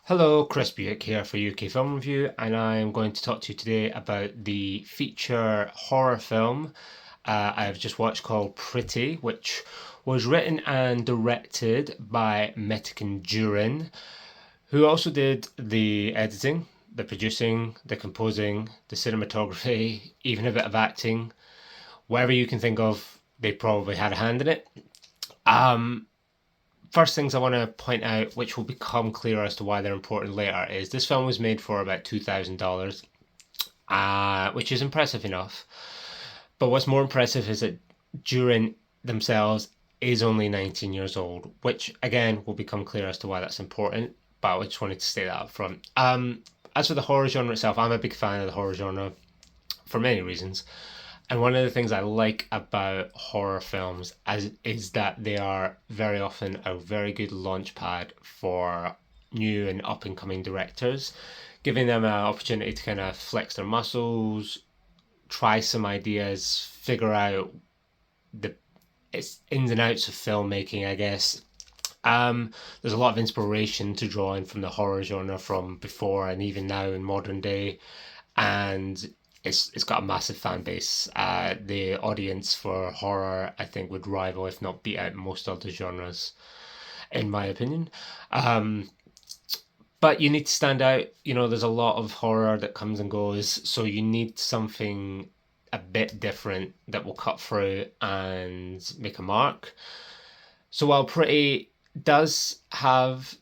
Hello, Chris Buick here for UK Film Review, and I'm going to talk to you today about the feature horror film I've just watched called Pretty, which was written and directed by Metecan Duren, who also did the editing, the producing, the composing, the cinematography, even a bit of acting. Wherever you can think of, they probably had a hand in it. Um, First things I want to point out, which will become clear as to why they're important later, is this film was made for about $2,000, which is impressive enough. But what's more impressive is that Duren themselves is only 19 years old, which again will become clear as to why that's important. But I just wanted to state that up front. As for the horror genre itself, I'm a big fan of the horror genre for many reasons. And one of the things I like about horror films is that they are very often a very good launch pad for new and up and coming directors, giving them an opportunity to kind of flex their muscles, try some ideas, figure out the its ins and outs of filmmaking, I guess. There's a lot of inspiration to draw in from the horror genre from before and even now in modern day, and it's got a massive fan base. The audience for horror, I think, would rival, if not beat out, most other genres, in my opinion. Um, but you need to stand out. You know, there's a lot of horror that comes and goes, so you need something a bit different that will cut through and make a mark. So while Pretty does have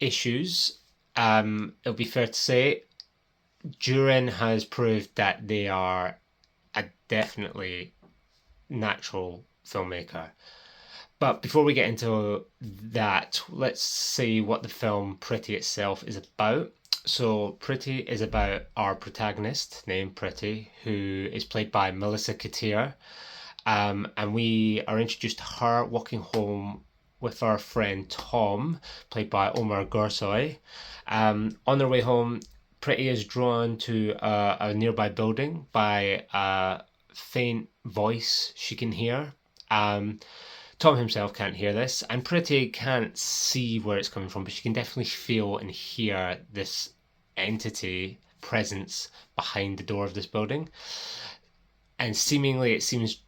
issues, it'll be fair to say Duren has proved that they are a definitely natural filmmaker. But before we get into that, let's see what the film Pretty itself is about. So, Pretty is about our protagonist named Pretty, who is played by Melisa Kihtir. And we are introduced to her walking home with our friend Tom, played by Omer Gursoy. On their way home, Pretty is drawn to a nearby building by a faint voice she can hear. Tom himself can't hear this, and Pretty can't see where it's coming from, but she can definitely feel and hear this entity presence behind the door of this building. And seemingly, it seems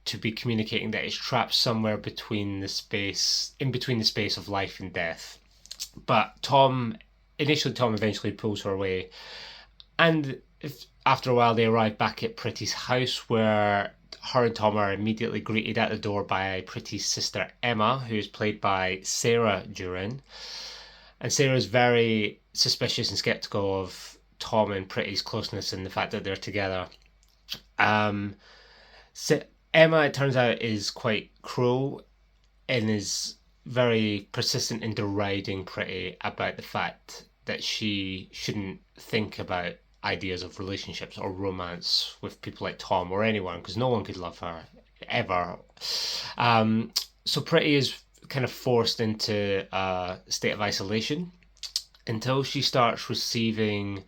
to be communicating that it's trapped somewhere in between the space of life and death. But initially, Tom eventually pulls her away, and after a while, they arrive back at Pretty's house, where her and Tom are immediately greeted at the door by Pretty's sister Emma, who is played by Sara Duren. And Sarah is very suspicious and skeptical of Tom and Pretty's closeness and the fact that they're together. Um, so Emma, it turns out, is quite cruel and is very persistent in deriding Pretty about the fact that she shouldn't think about ideas of relationships or romance with people like Tom or anyone, because no one could love her ever. So Pretty is kind of forced into a state of isolation until she starts receiving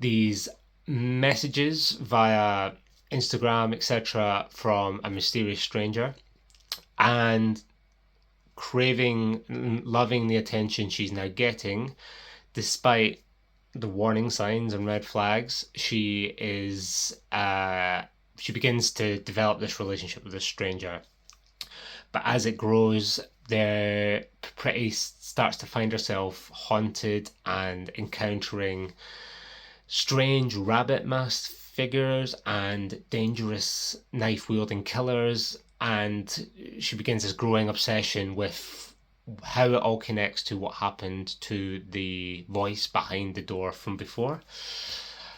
these messages via Instagram, etc., from a mysterious stranger, and loving the attention she's now getting, despite the warning signs and red flags. She begins to develop this relationship with this stranger. But as it grows, the Pretty starts to find herself haunted and encountering strange rabbit masked figures and dangerous knife wielding killers, and she begins this growing obsession with how it all connects to what happened to the voice behind the door from before.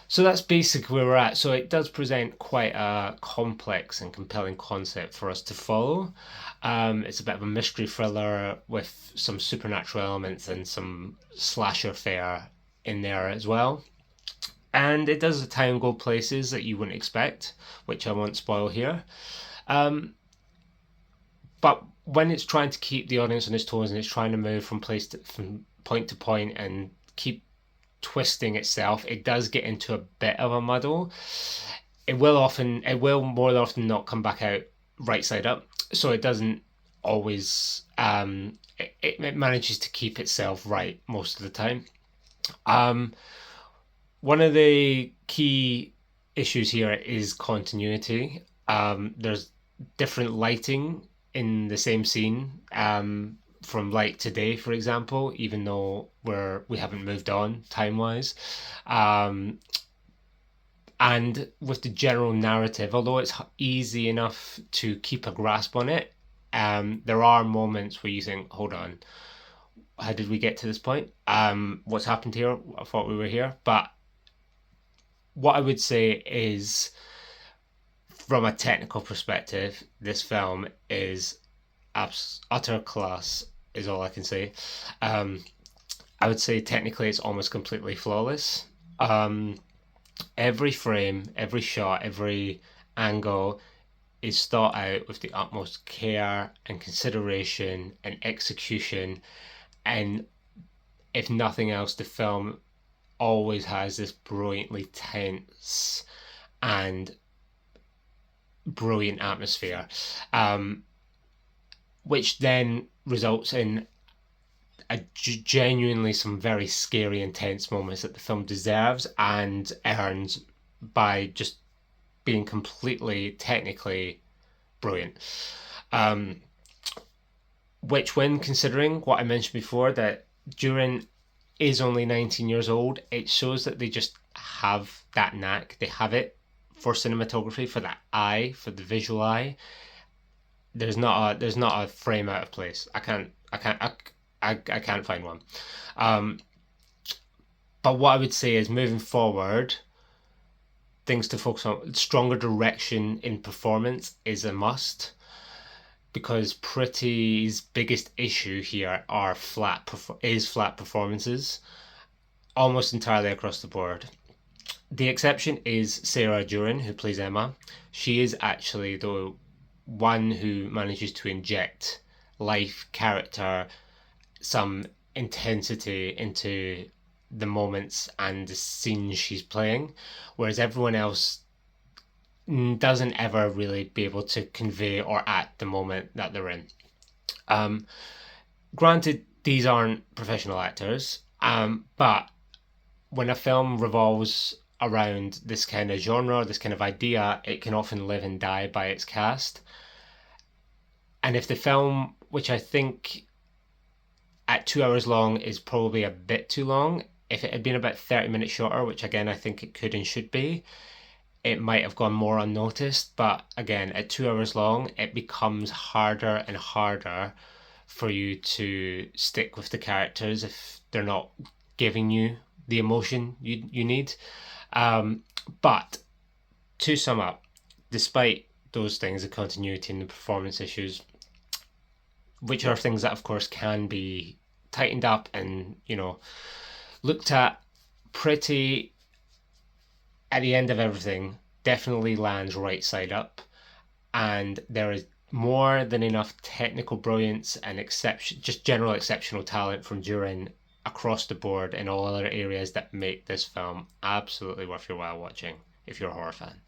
So that's basically where we're at. So it does present quite a complex and compelling concept for us to follow. It's a bit of a mystery thriller with some supernatural elements and some slasher fare in there as well. And it does time and go places that you wouldn't expect, which I won't spoil here. Um, but when it's trying to keep the audience on its toes and it's trying to move from point to point and keep twisting itself, it does get into a bit of a muddle. It will more often not come back out right side up, so it doesn't always it manages to keep itself right most of the time. Um, One of the key issues here is continuity. There's different lighting in the same scene, from light to day, for example, even though we haven't moved on time wise. Um, and with the general narrative, although it's easy enough to keep a grasp on it, there are moments where you think, hold on, how did we get to this point? What's happened here? I thought we were here. But what I would say is, from a technical perspective, this film is utter class, is all I can say. Um, I would say technically it's almost completely flawless. Every frame, every shot, every angle is thought out with the utmost care and consideration and execution. And if nothing else, the film always has this brilliantly tense and brilliant atmosphere, which then results in genuinely some very scary, intense moments that the film deserves and earns by just being completely technically brilliant. Which, when considering what I mentioned before, that Duren is only 19 years old, it shows that they just have that knack. They have it for cinematography, for that eye, for the visual eye. There's not a frame out of place. I can't find one. But what I would say is, moving forward, things to focus on: stronger direction in performance is a must, because Pretty's biggest issue here are flat performances, almost entirely across the board. The exception is Sara Duren, who plays Emma. She is actually the one who manages to inject life, character, some intensity into the moments and the scenes she's playing, whereas everyone else doesn't ever really be able to convey or act the moment that they're in. Granted, these aren't professional actors, but when a film revolves around this kind of genre, this kind of idea, it can often live and die by its cast. And if the film, which I think at 2 hours long is probably a bit too long, if it had been about 30 minutes shorter, which again I think it could and should be, it might have gone more unnoticed. But again, at 2 hours long, it becomes harder and harder for you to stick with the characters if they're not giving you the emotion you need. But to sum up, despite those things, the continuity and the performance issues, which are things that of course can be tightened up and, looked at, Pretty, at the end of everything, definitely lands right side up, and there is more than enough technical brilliance and just general exceptional talent from Duren across the board in all other areas that make this film absolutely worth your while watching if you're a horror fan.